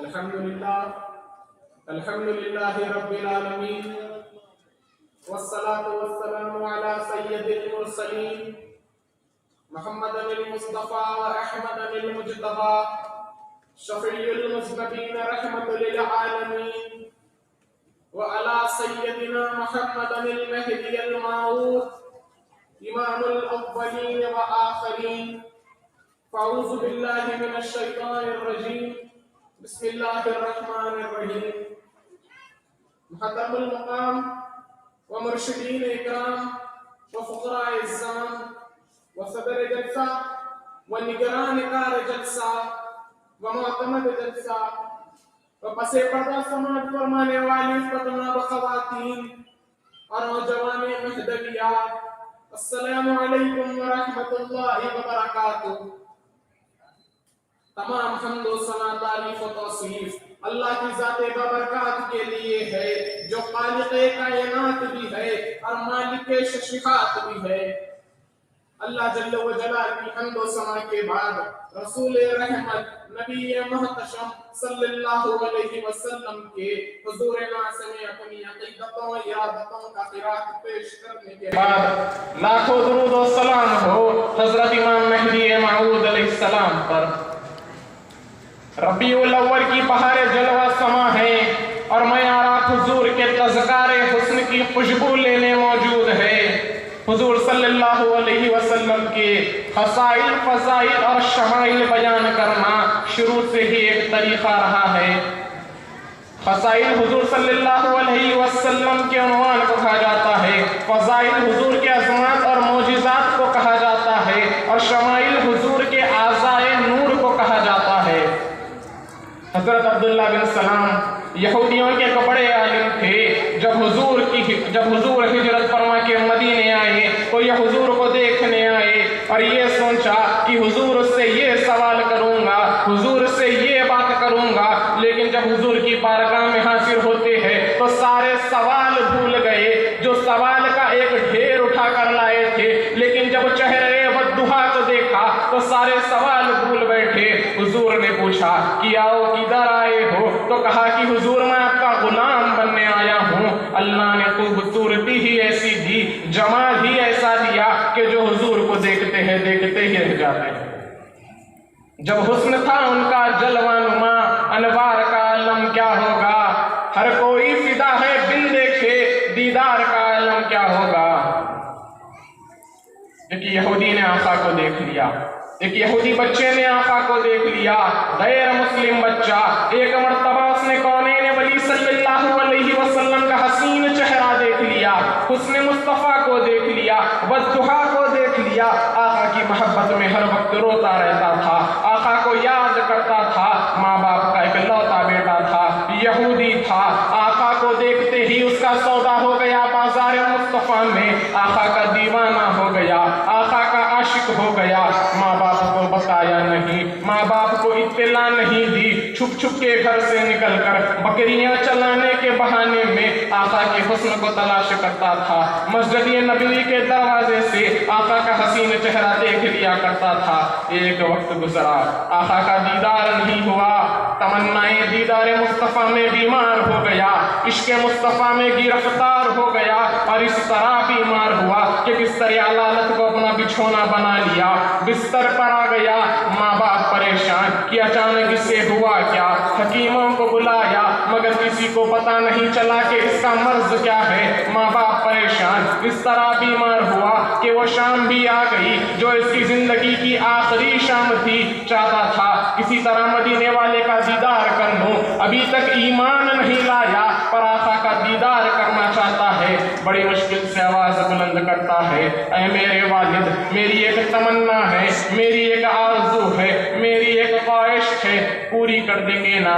الحمدللہ رب العالمین والصلاة والسلام على سید المرسلین محمد المصطفى واحمد المجتبى شفیع المذنبین رحمت للعالمین وعلى سیدنا محمد المہدی الموعود امام الاولین والآخرین فاعوذ باللہ من الشیطان الرجیم بسم اللہ الرحمن الرحیم محترم المقام ومرشدین اکرام وفقراء الزام وصدر جلسہ ونگران کار جلسہ ومعتمد جلسہ وپس پردہ سماعت فرمانے والی فتنہ خواتین اور نوجوان مہدویات، السلام علیکم ورحمۃ اللہ وبرکاتہ۔ تمام حمد و ثنا، تعریف و توصیف اللہ کی ذات بابرکات کے لیے ہے، جو خالق کائنات بھی ہے اور مالک ششیخات بھی ہے۔ اللہ جل و جلال کی حمد و ثنا کے بعد رسول رحمت نبی محتشم صلی اللہ علیہ وسلم کے حضور ناز میں اپنی عقیدتوں و ارادتوں کا قرات پیش کرنے کے بعد لاکھوں درود و سلام ہو حضرت امام مہدی موعود علیہ السلام پر۔ ربیع الاول کی بہار جلوہ سما ہے اور معیارات حضور کے تذکار حسن کی خوشبو لینے موجود ہے۔ حضور صلی اللہ علیہ وسلم کے خصائل، فضائل اور شمائل بیان کرنا شروع سے ہی ایک طریقہ رہا ہے۔ خصائل حضور صلی اللہ علیہ وسلم کے عنوان کو کہا جاتا ہے، فضائل حضور کے عظمات اور معجزات کو کہا جاتا ہے، اور شمائل حضور کے اعضائے نور کو کہا جاتا ہے۔ حضرت عبداللہ بن سلام یہودیوں کے بڑے عالم تھے۔ جب حضور ہجرت فرما کے مدینے آئے تو یہ حضور کو دیکھنے آئے اور یہ سوچا کہ حضور سے یہ سوال کروں گا، حضور سے یہ بات کروں گا، لیکن جب حضور کی بارگاہ میں حاضر ہوتے ہیں تو سارے سوال بھول گئے جو سوال کا ایک ڈھیر اٹھا کر لائے تھے، لیکن جب چہرے والضحیٰ کو دیکھا تو سارے سوال بھول بیٹھے۔ حضور نے پوچھا کہ آؤ کدھر آئے ہو؟ تو کہا کہ حضور میں آپ کا غلام بننے آیا ہوں۔ اللہ نے خوبصورتی ہی ایسی دی، جمال ہی ایسا دیا کہ جو حضور کو دیکھتے ہی رہ جاتے ہیں۔ جب حسن تھا ان کا جلوہ نما، انوار کا عالم کیا ہوگا؟ ہر کوئی فدا ہے بن دیکھے، دیدار کا عالم کیا ہوگا؟ ایک یہودی نے آقا کو دیکھ لیا، ایک یہودی بچے نے آقا کو دیکھ لیا، غیر مسلم بچہ۔ ایک مرتبہ اس نے کونین ولی صلی اللہ علیہ وسلم کا حسین چہرہ دیکھ لیا، حسن مصطفیٰ کو دیکھ لیا، والضحیٰ کو دیکھ لیا۔ آقا کی محبت میں ہر وقت روتا رہتا تھا، آقا کو یاد کرتا تھا۔ ماں باپ کا اکلوتا بیٹا تھا، یہودی تھا۔ آقا کو دیکھتے ہی اس کا سودا ہو گیا بازار مصطفیٰ میں، آقا کا دیوانہ ہو گیا، آقا کا عاشق ہو گیا۔ ماں باپ کو بتایا نہیں، ماں باپ کو اطلاع نہیں دی، چھپ چھپ کے گھر سے نکل کر بکریاں چلانے کے بہانے میں آقا کے حسن کو تلاش کرتا تھا۔ مسجد نبوی کے دروازے سے آقا کا حسین چہرہ دیکھ لیا کرتا تھا۔ ایک وقت گزرا، آقا کا دیدار نہیں ہوا، تمنائے دیدار مصطفیٰ میں بیمار ہو گیا، عشق مصطفیٰ میں گرفتار ہو گیا، اور اس طرح بیمار ہوا کہ بستر علالت کو اپنا بچھونا بنا لیا، بستر پر آ گیا۔ ماں باپ پریشان کہ اچانک اس سے ہوا کیا؟ حکیموں کو بلایا مگر کسی کو پتہ نہیں چلا کہ اس کا مرض کیا ہے۔ ماں باپ پریشان، اس طرح بیمار ہوا کہ وہ شام بھی آ گئی جو اس کی زندگی کی آخری شام تھی۔ چاہتا تھا کسی طرح مدینے والے کا دیدار کر لوں، ابھی تک ایمان نہیں لایا پر آقا کا دیدار کرنا چاہتا ہے۔ بڑی مشکل سے آواز بلند کرتا ہے، اے میرے والد، میری ایک تمنا ہے، میری ایک آرزو ہے، میری ایک خواہش ہے، پوری کر دیں گے نا؟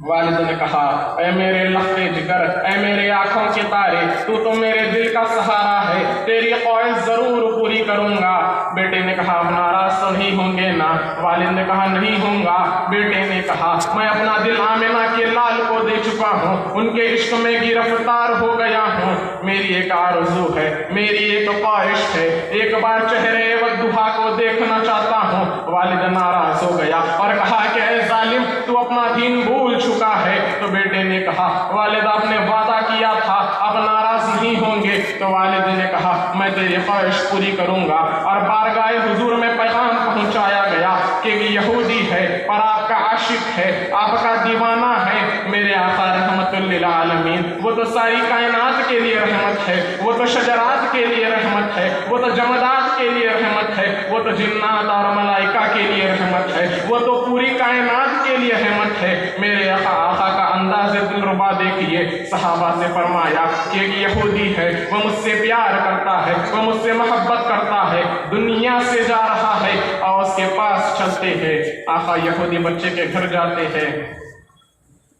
والد نے کہا، اے میرے لخت جگر، اے میرے آنکھوں کے تارے، تو میرے دل کا سہارا ہے، تیری خواہش ضرور پوری کروں گا۔ بیٹے نے کہا، اپنا راستہ मुयस्सर नहीं होंगे ना? वालिद ने कहा नहीं होगा। बेटे ने कहा मैं अपना दिल आमिना के लाल को दे चुका हूँ, उनके इश्क में गिरफ्तार हो गया हूँ। मेरी एक आरज़ू है, मेरी एक ख्वाहिश है, एक बार चेहरे वद्दुहा को देखना चाहता हूँ। वालिद नाराज हो गया और कहा कि ऐ जालिम, तू अपना दीन भूल चुका है। तो बेटे ने कहा वालिद आपने वादा किया था, अब नाराज नहीं होंगे। तो वालिद ने कहा मैं तेरी ख्वाहिश पूरी करूंगा। और बारगाह हुजूर में पैगाम पहुंचाया गया कि यहूदी है पर आपका आशिक है, आपका दीवाना है। मेरे आका रहमतुल लिल आलमीन, वो तो सारी कायनात के लिए रहमत है, वो तो शजरात के लिए रहमत है, वो तो जमदात के लिए रहमत है, वो तो जिन्नात और मलाइका के लिए रहमत है, वो तो पूरी कायनात के लिए रहमत है। मेरे आका का अंदाज़ दिलरुबा देखिए। सहाबा से फरमाया कि एक यहूदी है, वो मुझसे प्यार करता है, वो मुझसे मोहब्बत करता है, दुनिया से जा रहा है और उसके पास चलते हैं। आका यहूदी बच्चे के घर जाते हैं।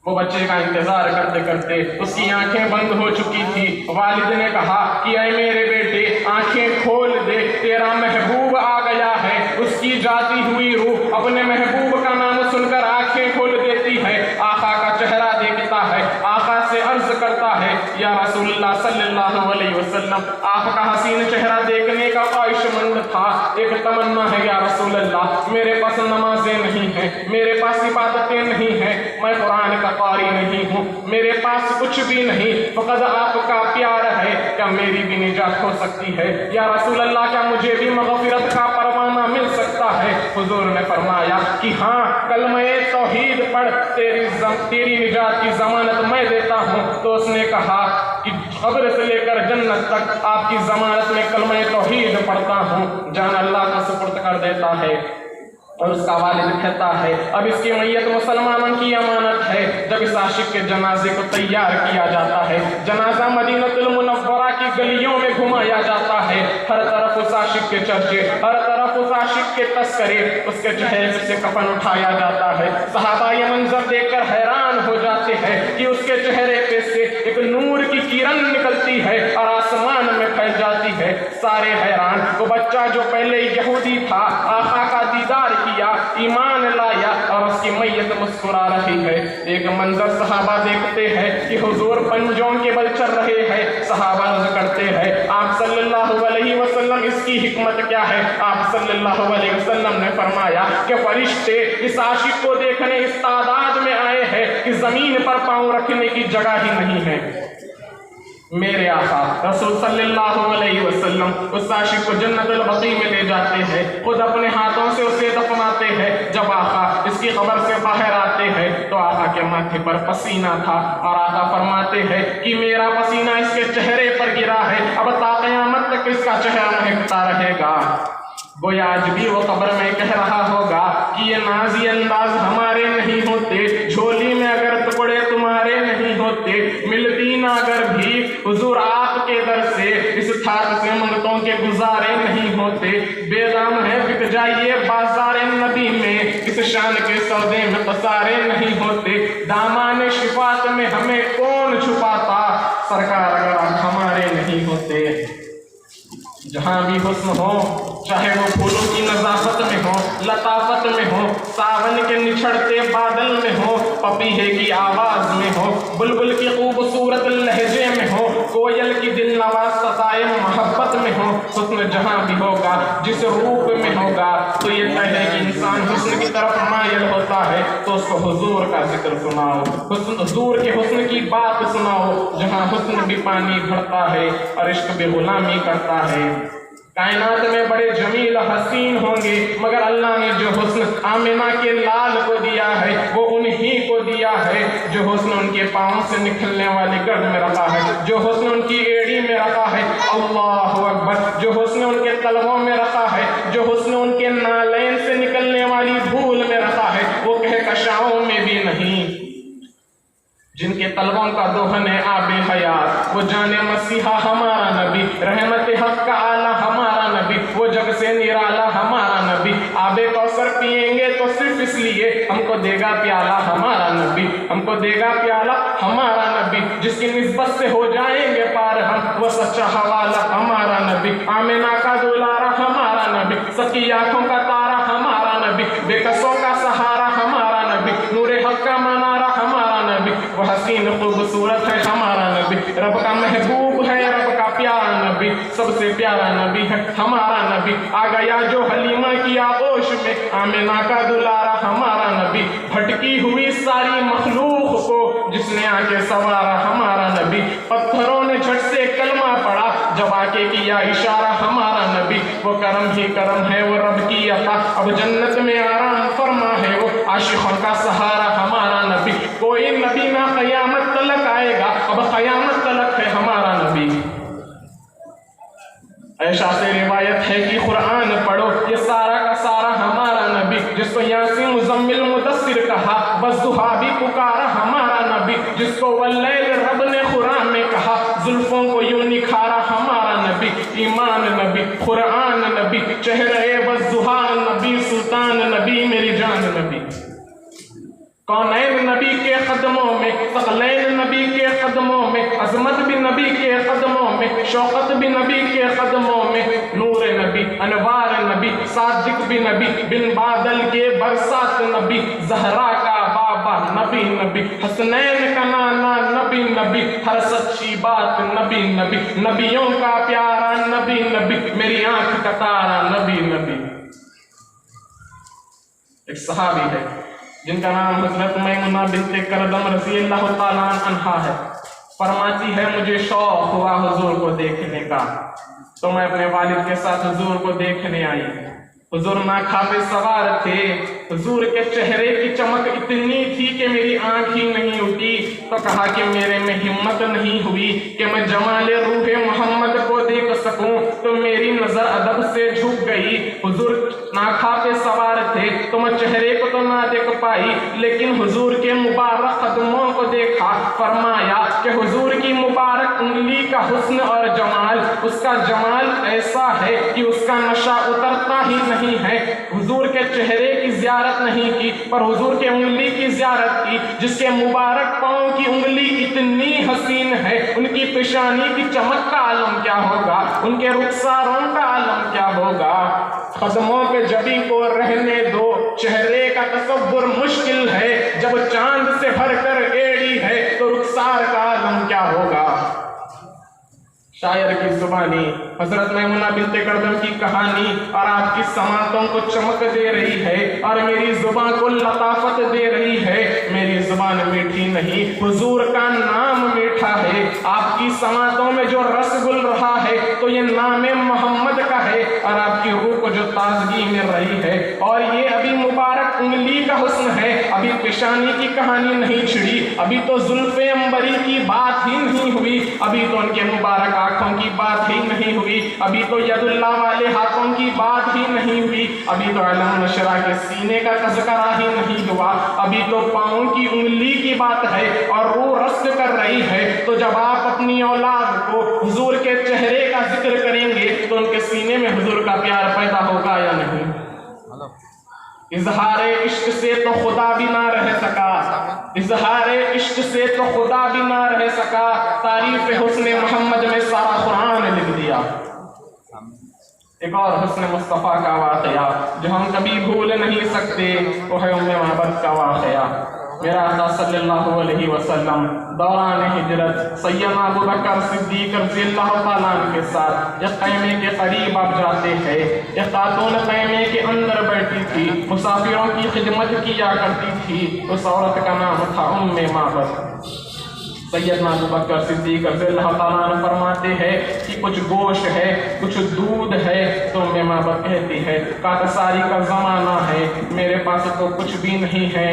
वो बच्चे का इंतजार करते करते उसकी आंखें बंद हो चुकी थी। वालिद ने कहा कि ऐ मेरे बेटे, आंखें खोल दे, तेरा महबूब आ गया है। उसकी जाती हुई रूह अपने महबूब का नाम सुनकर आंखें खोल देती है, आका का चेहरा देखता है, आका से अर्ज करता है या रसूलुल्लाह सल्लल्लाहु अलैहि वसल्लम, आपका हसीन चेहरा देखने का ख्वाहिशमंद था, एक तमन्ना है या रसूलल्लाह, मेरे पास नमाजें नहीं हैं, मेरे पास इबादतें नहीं हैं, मैं कुरान का कारी नहीं हूँ, मेरे पास कुछ भी नहीं, फकत आपका प्यार है, क्या मेरी भी निजात हो सकती है या रसूल अल्लाह, क्या मुझे भी मग़फ़िरत का परवाना मिल सकता है? हुजूर ने फरमाया कि हाँ, कलमे तौहीद पढ़, तेरी निजात की ज़मानत मैं देता हूँ। तो उसने कहा कि क़ब्र से लेकर जन्नत तक आपकी ज़मानत में कलमे तौहीद पढ़ता हूँ, जान अल्लाह का सुपुर्द कर देता है। और उसका वालिद कहता है अब इसकी मैयत मुसलमानों की अमानत है। जब इस आशिक के जनाजे को तैयार किया जाता है, जनाजा मदीनतुल मुनव्वरा की गलियों में घुमाया जाता है, हर तरफ उस आशिक के चर्चे, हर तरफ उस आशिक के तस्करे, उसके चेहरे से कफन उठाया जाता है। सहाबा ये मंजर देखकर हैरान हो जाते हैं कि उसके चेहरे पे से एक नूर की किरण निकलती है और आसमान में फैल जाती है। सारे हैरान। वो बच्चा जो पहले यहूदी था, आका का दीदार किया, ईमान लाया और उसकी मैयत मुस्कुरा रही है। एक मंजर सहाबा देखते हैं कि हुजूर पंजों के बल चल रहे हैं। सहाबा अर्ज़ करते हैं आप सल्लल्लाहु अलैहि वसल्लम, इसकी हिकमत क्या है? आप सल्लल्लाहु अलैहि वसल्लम ने फरमाया कि फरिश्ते इस आशिक को देखने इस तादाद में आए हैं कि जमीन पर पांव रखने की जगह ही नहीं है। मेरे आका रसूल सल्लल्लाहु अलैहि वसल्लम उस आशिक को जन्नतुल बक़ी में ले जाते हैं, खुद अपने हाथों से उसे दफनाते हैं। जब आका इसकी खबर से बाहर आते हैं तो आका के माथे पर पसीना था और आका फरमाते हैं कि मेरा पसीना इसके चेहरे पर गिरा है, अब ता क़यामत तक इसका चेहरा महकता रहेगा। गोया आज भी वो कब्र में कह रहा होगा कि ये नाजी अंदाज हमारे नहीं होते, झोली में अगर टुकड़े तुम्हारे नहीं होते, मिलती ना अगर भी हुजूर आपके दर से, इस थाक से मंगतों के गुजारे नहीं होते। बेदाम है बिक जाइए बाजारे नबी में, इस शान के सौदे में पसारे नहीं होते। दामाने शिफात में हमें कौन छुपाता, सरकार अगर आप हमारे नहीं होते। जहाँ भी हुस्न हो, चाहे वो फूलों की नज़ाकत में हो, लताफत में हो, सावन के निछड़ते बादल में हो, पपीहे की आवाज़ में हो, बुलबुल की खूबसूरत लहजे में हो, कोयल की दिल नवाज सताए मोहब्बत में हो, हुस्न जहाँ भी होगा, जिस रूप में होगा, तो ये तय है कि इंसान हुस्न की तरफ मायल होता है तो उसको हुजूर का जिक्र सुनाओ, हुजूर के हुस्न की बात सुनाओ। जहाँ हुस्न भी पानी भरता है और इश्क भी गुलामी करता है। कायनात में बड़े जमील हसीन होंगे, मगर अल्लाह ने जो हुस्न आमिना के लाल को दिया है वो उन्हीं को दिया है जो हुस्न उनके पाँव से निकलने वाली गर्द में रखा है, जो हुस्न उनकी एड़ी में रखा है, अल्लाहु अकबर, जो हुस्न उनके तलवों में रखा है, जो हुस्न उनके नालैन से निकलने वाली धूल में रखा है, वो कहकशाओं में भी नहीं। जिनके तलवों का दोहन है आबे हयात, वो जाने मसीहा हमारा नबी, रहमत हक का आला हमारा नबी, वो जग से निराला हमारा नबी। आबे कौसर पिएंगे तो सिर्फ इसलिए हमको देगा प्याला हमारा नबी, हमको देगा प्याला हमारा नबी, जिसकी निस्बत से हो जाएंगे पार हम, वो सच्चा हवाला हमारा नबी। आमिना का दुलारा हमारा नबी, सबकी आंखों का तारा हमारा नबी, बेकसों का सहारा हमारा नबी, नूरे हक का मनारा हमारा नबी, वो हसीन खूबसूरत है हमारा नबी, रब का महबूब है रब का प्यारा नबी, सबसे प्यारा नबी है हमारा नबी। आ गया जो हलीमा की आगोश में, आमिना का दुलारा हमारा नबी, भटकी हुई सारी मखलूक को जिसने आके सवारा हमारा नबी, पत्थरों ने झट से कलमा पड़ा जब आके किया इशारा हमारा नबी, वो करम ही करम है वो रब की अता, अब जन्नत में आराम फरमा है वो आशिकों का सहारा हमारा नबी, कोई नबी ना क़यामत तलक आएगा, अब क़यामत तलक है हमारा नबी। ऐशा से रिवायत है कि कुरान पढ़ो, ये सारा का सारा हमारा नबी, जिसको यासीन मुज़म्मिल मुदस्सिर कहा, वज़्दुहा भी पुकारा हमारा नबी, जिसको वल्लैल रब ने कुरान में कहा, जुल्फों को यूं निखारा हमारा नबी, ईमान नबी, कुरान नबी, चेहरे वज़्दुहा नबी, सुल्तान नबी, मेरी जान नबी। कौनैन नबी के कदमों में, सकलैन नबी के कदमों में, अजमत भी नबी के कदमों में, शौकत भी नबी के कदमों में, नूर नबी, अनवार नबी, सादिक भी नबी, बिन बादल के बरसात नबी, जहरा का बाबा नबी नबी, हसनैन का नाना नबी नबी, हर सच्ची बात नबी नबी, नबियों का प्यारा नबी नबी, मेरी आंख का तारा नबी नबी। एक सहाबी है जिनका नाम हज़रत मैमुना बिन्ते करदम रज़ी अल्लाह ताला अन्हा है। फरमाती है मुझे शौक हुआ हुजूर को देखने का, तो मैं अपने वालिद के साथ हुजूर को देखने आई। हुजूर नाखा पे सवार थे, हुजूर के चेहरे की चमक इतनी थी कि मेरी आंख ही नहीं उठी। तो कहा कि मेरे में हिम्मत नहीं हुई कि मैं जमाले रूहे मोहम्मद को देख सकूं, तो मेरी नजर अदब से झुक गई। हुजूर नाखा पे सवार थे तो मैं चेहरे को तो ना देख पाई, लेकिन हुजूर के मुबारक कदमों को देखा। फरमाया कि हुजूर की मुबारक उंगली का हुस्न और जमाल, उसका जमाल ऐसा है कि उसका नशा उतरता ही नहीं है। हुजूर के चेहरे की ज़ियारत नहीं की, पर हुजूर के उंगली की ज़ियारत की, जिसके मुबारक पाँव की उंगली इतनी हसीन है, उनकी पेशानी की चमक का आलम क्या होगा, उनके रुखसारों का आलम क्या होगा। कदमों पे जबी को रहने दो, चेहरे का तसव्वुर मुश्किल है, जब चांद से भरकर एड़ी है तो रुखसार का आलम क्या होगा। शायर की जुबानी हजरत मैमुना बिन्ते करदम की कहानी और आपकी समातों को चमक दे रही है और मेरी जुबान को लताफत दे रही है। मेरी जुबान मीठी नहीं, हुजूर का नाम मीठा है। आपकी समातों में जो रस गुल रहा है तो ये नाम मोहम्मद का है, और आपकी रूह को जो ताजगी मिल रही है। और ये अभी मुबारक उंगली का हुस्न है, अभी पेशानी की कहानी नहीं छिड़ी, अभी तो जुल्फे अंबरी की बात ही नहीं हुई, अभी तो उनके मुबारक आंखों की बात ही नहीं हुई, अभी तो यदुल्लाह वाले हाथों की बात ही नहीं हुई, अभी तो अलम नशरा के सीने का तज़किरा ही नहीं हुआ, अभी तो पाँव की उंगली की बात है और रूह रस्त कर रही है। तो जब आप अपनी औलाद को हुजूर के चेहरे का जिक्र करेंगे तो उनके सीने में हुजूर का प्यार पैदा होगा या नहीं। इजहारे इश्क से तो खुदा भी ना रह सका, इजहारे इश्क से तो खुदा भी ना रह सका, तारीफ हुस्न मोहम्मद में सारा कुरान लिख दिया। एक और हुस्न मुस्तफ़ा का वाक़या जो हम कभी भूल नहीं सकते वो है उम्मे महबत का वाक़या। मेरा आका सल्लल्लाहु अलैहि वसल्लम दौरान हिजरत सैयदना अबू बकर सिद्दीक़ रज़ियल्लाहु ताला अन्हु के साथ एक ख़ैमे के करीब आप जाते हैं। एक खातून ख़ैमे के अंदर बैठी थी, मुसाफिरों की खिदमत किया करती थी। उस औरत का नाम था उम्मे महबत। सैयदना अबू बकर सिद्दीक़ रज़ियल्लाहु ताला अन्हु फरमाते हैं कि कुछ गोश्त है, कुछ दूध है। तो उम्मे महबत कहती है कातसारी का ज़माना है, मेरे पास तो कुछ भी नहीं है।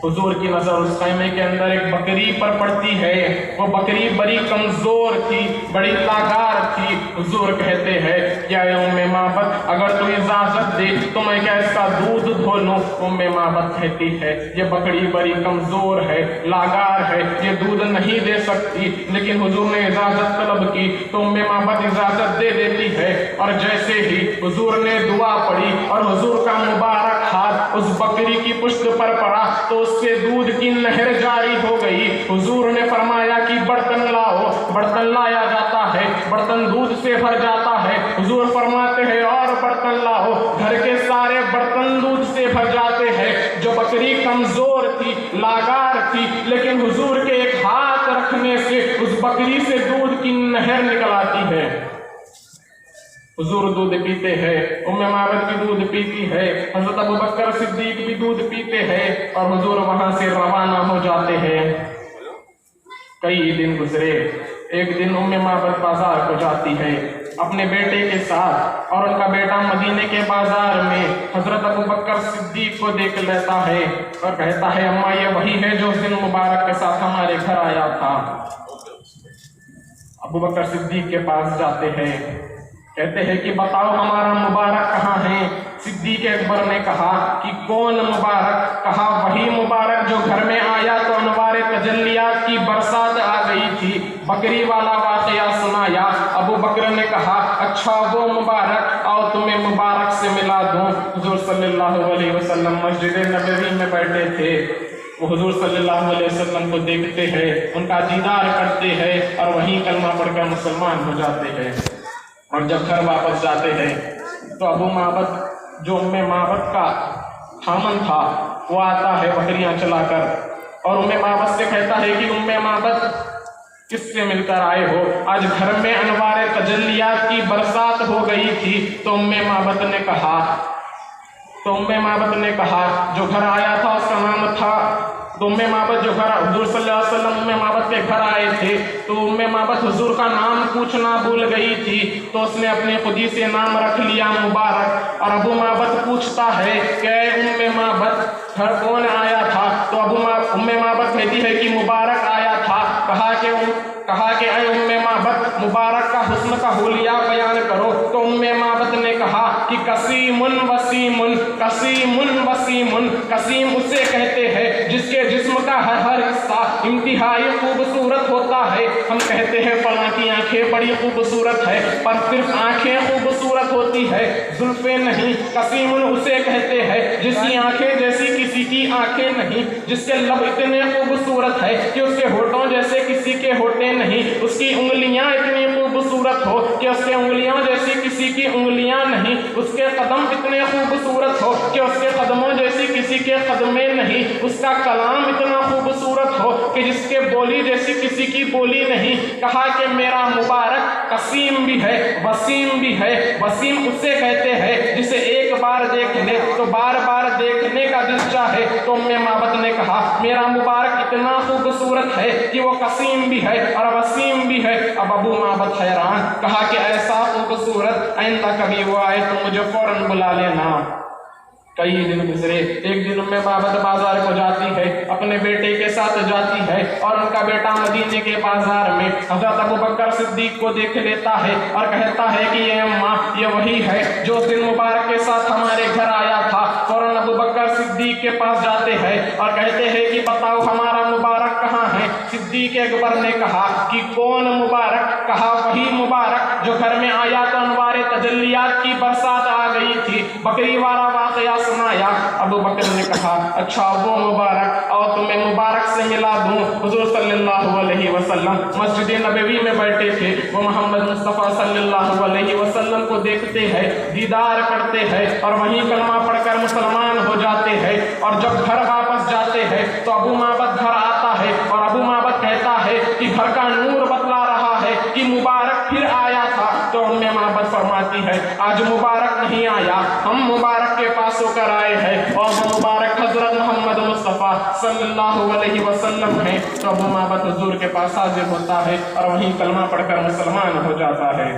हुजूर की नज़र उस ख़ैमे के अंदर एक बकरी पर पड़ती है। वो बकरी बड़ी कमज़ोर थी, बड़ी लागार थी। हुजूर कहते हैं क्या उम्मे महबत अगर तू इजाज़त दे तो मैं क्या इसका दूध धो लूँ। उम्मे महबत कहती है ये बकरी बड़ी कमज़ोर है, लागार है, ये दूध नहीं दे सकती। लेकिन हुजूर ने इजाज़त तलब की तो उम्मे महबत इजाज़त दे देती है। और जैसे ही हुजूर ने दुआ पढ़ी और हुजूर का मुबारक हाथ उस बकरी की पुश्त पर पड़ा तो उससे दूध की नहर जारी हो गई। हुजूर ने फरमाया कि बर्तन लाओ, बर्तन लाया जाता है, बर्तन दूध से भर जाता है। हुजूर फरमाते हैं और बर्तन लागार थी, लेकिन हुजूर के एक हाथ रखने से उस बकरी से दूध की नहर निकल आती है। हुजूर दूध पीते हैं, उम्मे माबद भी दूध पीती है, हजरत अबू बकर सिद्दीक भी दूध पीते हैं और हुजूर वहां से रवाना हो जाते हैं। कई दिन गुजरे। एक दिन उम्मे माबद बाजार को जाती है अपने बेटे के साथ, और उनका बेटा मदीने के बाजार में हजरत अबू बकर सिद्दीक को देख लेता है और कहता है, अम्मा ये वही है जो उस दिन मुबारक के साथ हमारे घर आया था। अबू बकर सिद्दीक के पास जाते हैं, कहते हैं कि बताओ हमारा मुबारक कहाँ है। सिद्दीक अकबर ने कहा कि कौन मुबारक? कहा वही मुबारक जो घर में आया तो अनवार तजल्लियात की बरसात आ गई थी, बकरी वाला वाकया सुनाया। अबू बकर ने कहा, अच्छा वो मुबारक, आओ तुम्हें मुबारक से मिला दूं। हुजूर सल्लल्लाहु अलैहि वसल्लम मस्जिद नबवी में बैठे थे। वो हुजूर सल्लल्लाहु अलैहि वसल्लम को देखते हैं, उनका दीदार करते हैं और वहीं कलमा पढ़कर मुसलमान हो जाते हैं। और जब घर वापस जाते हैं तो अबू माबद जो उम्मे माबद का खामन था वो आता है बकरियां चलाकर और उम्मे माबद से कहता है कि उम्मे माबद किससे मिलकर आए हो? आज घर में अनवार तजल्लियात की बरसात हो गई थी। तो उम्मे माबद ने कहा जो घर आया था उसका नाम था, तो उम्मे माबद जो घर हुजूर सल्लल्लाहु अलैहि वसल्लम उम्मे माबद के घर आए थे तो उम्मे माबद हुजूर का नाम पूछना भूल गई थी, तो उसने अपने खुदी से नाम रख लिया मुबारक। और अबू माबद पूछता है कि उम्मे माबद घर कौन आया था? तो उम्मे माबद कहती है कि मुबारक आया था। कहा कि ऐ उम्मे माबद मुबारक का हुस्न का हुलिया बयान करो। तो उम्मे माबद ने कहा कि कसीमुन वसीमुन, कसीमुन वसीमुन। कसीम उसे कहते हैं जिसके जिस्म का हर हिस्सा इंतहाई खूबसूरत होता है। हम कहते हैं फलां की आंखें बड़ी खूबसूरत है, पर सिर्फ आंखें खूबसूरत होती है, जुल्फे नहीं। कसीमुन उसे कहते हैं जिसकी आंखें जैसी किसी की आंखें नहीं, जिसके लब इतने खूबसूरत है कि उसके होठों जैसे किसी के होठे नहीं, उसकी उंगलियां इतनी खूबसूरत हो कि उसके उंगलियों जैसी किसी की उंगलियां नहीं, उसके कदम इतने खूबसूरत हो कि उसके कदमों जैसी किसी के कदमें नहीं, उसका कलाम इतना खूबसूरत हो कि जिसके बोली जैसी किसी की बोली नहीं। कहा कि मेरा मुबारक कसीम भी है, वसीम भी है। वसीम उसे कहते हैं जिसे एक बार देख ले तो बार बार देखने का दिल चाहे। तो उम्मे माबद ने कहा मेरा मुबारक इतना खूबसूरत है कि वो कसीम भी है और वसीम भी है। अब अबू माबद हैरान, कहा कि ऐसा खूबसूरत आइंदा कभी वो आए तो मुझे फौरन बुला लेना। कई दिन गुजरे। एक दिन उम्मे माबद बाजार को जाती है, अपने बेटे के साथ जाती है और उनका बेटा मदीने के बाजार में हजरत अबू बकर सिद्दीक को देख लेता है और कहता है कि ये अम्मा ये वही है जो उस दिन मुबारक के साथ हमारे घर आया था। फौरन अबू बकर सिद्दीक के पास जाते हैं और कहते हैं कि बताओ हमारा मुबारक कहाँ है? सिद्दीक अकबर ने कहा कि कौन मुबारक? कहा वही मुबारक जो घर में आया तो अनवार तजल्लियात की बरसात आ गई थी, बकरी वाला वाकया सुनाया। अबू बकर ने कहा अच्छा वो मुबारक, और तुम्हें मुबारक से मिला दूं। हुजूर सल्लल्लाहु अलैहि वसल्लम मस्जिद नबवी में बैठे थे। वो मोहम्मद मुस्तफ़ा सल्लल्लाहु अलैहि वसल्लम को देखते हैं, दीदार करते हैं और वहीं कलमा पढ़कर मुसलमान हो जाते हैं। और जब घर वापस जाते हैं तो अबू माबद घर आता है और अबू माबद कहता है कि घर का नूर बतला रहा है कि मुबारक फिर आया था। तो उम्मे माबद फरमाती है आज मुबारक नहीं आया, हम मुबारक के पास होकर आए हैं और वो मुबारक हजरत मोहम्मद मुस्तफ़ा सल्लल्लाहु अलैहि वसल्लम है। तो अबू माबद हुजूर के पास हाजिर होता है और वहीं कलमा पढ़कर मुसलमान हो जाता है।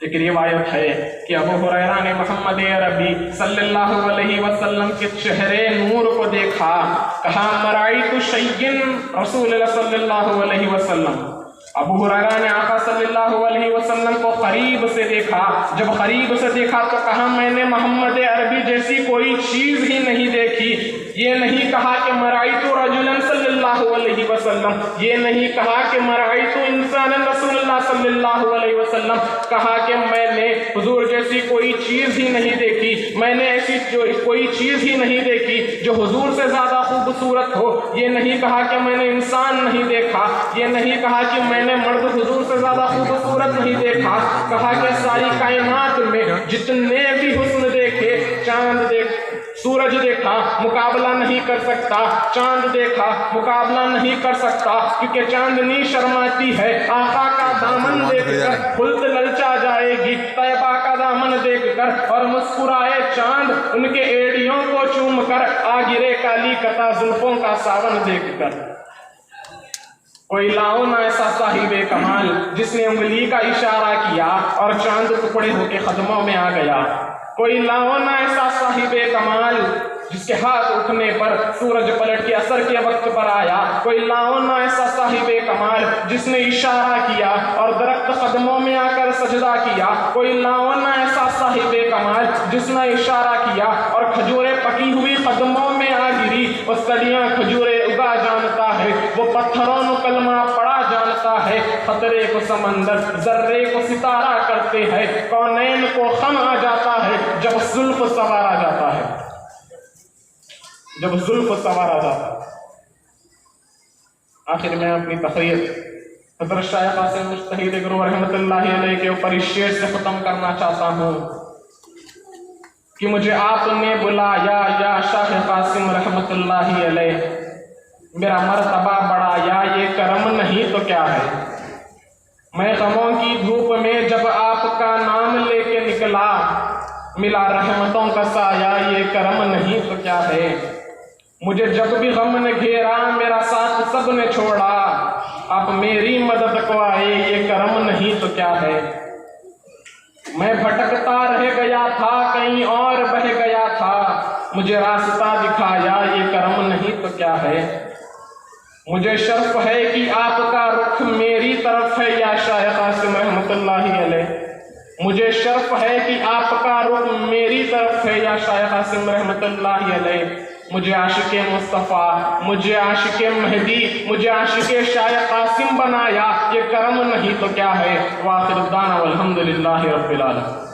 एक रिवायत है कि अबू हुरैरा ने मोहम्मद अरबी सल्लल्लाहु अलैहि वसल्लम के चेहरे नूर को देखा। कहा मराइतु शय्यिन रसूलुल्लाह सल्लल्लाहु अलैहि वसल्लम। अबू हुरैरा ने आका सल्लल्लाहु अलैहि वसल्लम को करीब से देखा। जब करीब से देखा तो कहा मैंने मोहम्मद अरबी जैसी कोई चीज ही नहीं देखी। ये नहीं कहा कि मराइतु रजुलन सल्लल्लाहु अलैहि वसल्लम, ये नहीं कहा कि मराइतु इंसानन रसूलुल्लाह सल्लल्लाहु अलैहि वसल्लम, कहा कि मैंने हुजूर जैसी कोई चीज ही नहीं देखी, मैंने ऐसी कोई चीज ही नहीं देखी जो हुजूर से ज्यादा खूबसूरत हो। ये नहीं कहा कि मैंने इंसान नहीं देखा, ये नहीं कहा कि मैंने मर्द हुजूर से ज्यादा खूबसूरत नहीं देखा। कहा कि सारी कायनात में जितने भी हुस्न देखे, चांद देख, سورج دیکھا مقابلہ نہیں کر سکتا، چاند دیکھا مقابلہ نہیں کر سکتا، کیونکہ چاندنی شرماتی ہے آقا کا دامن دیکھ کر، خلد للچا جائے گی طیبہ کا دامن دیکھ کر، اور مسکرائے چاند ان کے ایڑیوں کو چوم کر، آ گرے کالی کتا زلفوں کا ساون دیکھ کر۔ کوئی لاؤ نہ ایسا صاحب کمال جس نے انگلی کا اشارہ کیا اور چاند ٹکڑے ہو کے قدموں میں آ گیا۔ کوئی لاؤ نہ ایسا صاحب کمال جس کے ہاتھ اٹھنے پر سورج پلٹ کے اثر کے وقت پر آیا۔ کوئی لاؤ نہ ایسا صاحب کمال جس نے اشارہ کیا اور درخت قدموں میں آ کر سجدہ کیا۔ کوئی لاؤ نہ ایسا صاحب کمال جس نے اشارہ کیا اور کھجوریں پکی ہوئی قدموں میں آ گری۔ وہ کلیاں کھجوریں اگا جانتا ہے، وہ پتھروں کو کلمہ پڑا جانتا ہے، خطرے کو سمندر ذرے کو ستارہ کرتے ہیں، کونین کو خم آ جاتا ہے جب زلف سوار آ جاتا ہے، جب زلف سوار آ جاتا ہے۔ آخر میں اپنی تقریر حضرت شاہ قاسم مجتہد گرو رحمت اللہ علیہ کے اوپر اس شعر سے ختم کرنا چاہتا ہوں کہ مجھے آپ نے بلایا یا شاہ قاسم رحمت اللہ علیہ، میرا مرتبہ بڑا یا یہ کرم نہیں تو کیا ہے۔ میں غموں کی دھوپ میں جب آپ کا نام لے کے نکلا، ملا رحمتوں کا سایہ یہ کرم نہیں تو کیا ہے۔ مجھے جب بھی غم نے گھیرا میرا ساتھ سب نے چھوڑا، آپ میری مدد کو آئے یہ کرم نہیں تو کیا ہے۔ میں بھٹکتا رہ گیا تھا کہیں اور بہ گیا تھا، مجھے راستہ دکھایا یہ کرم نہیں تو کیا ہے۔ مجھے شرف ہے کہ آپ کا رخ میری طرف ہے یا شاہ قاسم رحمت اللہ علیہ، مجھے شرف ہے کہ آپ کا رخ میری طرف ہے یا شاہ قاسم رحمت اللہ علیہ۔ مجھے عاشق مصطفیٰ، مجھے عاشق مہدی، مجھے عاشق شاہ قاسم بنایا یہ کرم نہیں تو کیا ہے۔ وآخر دعوانا والحمدللہ رب العالمین۔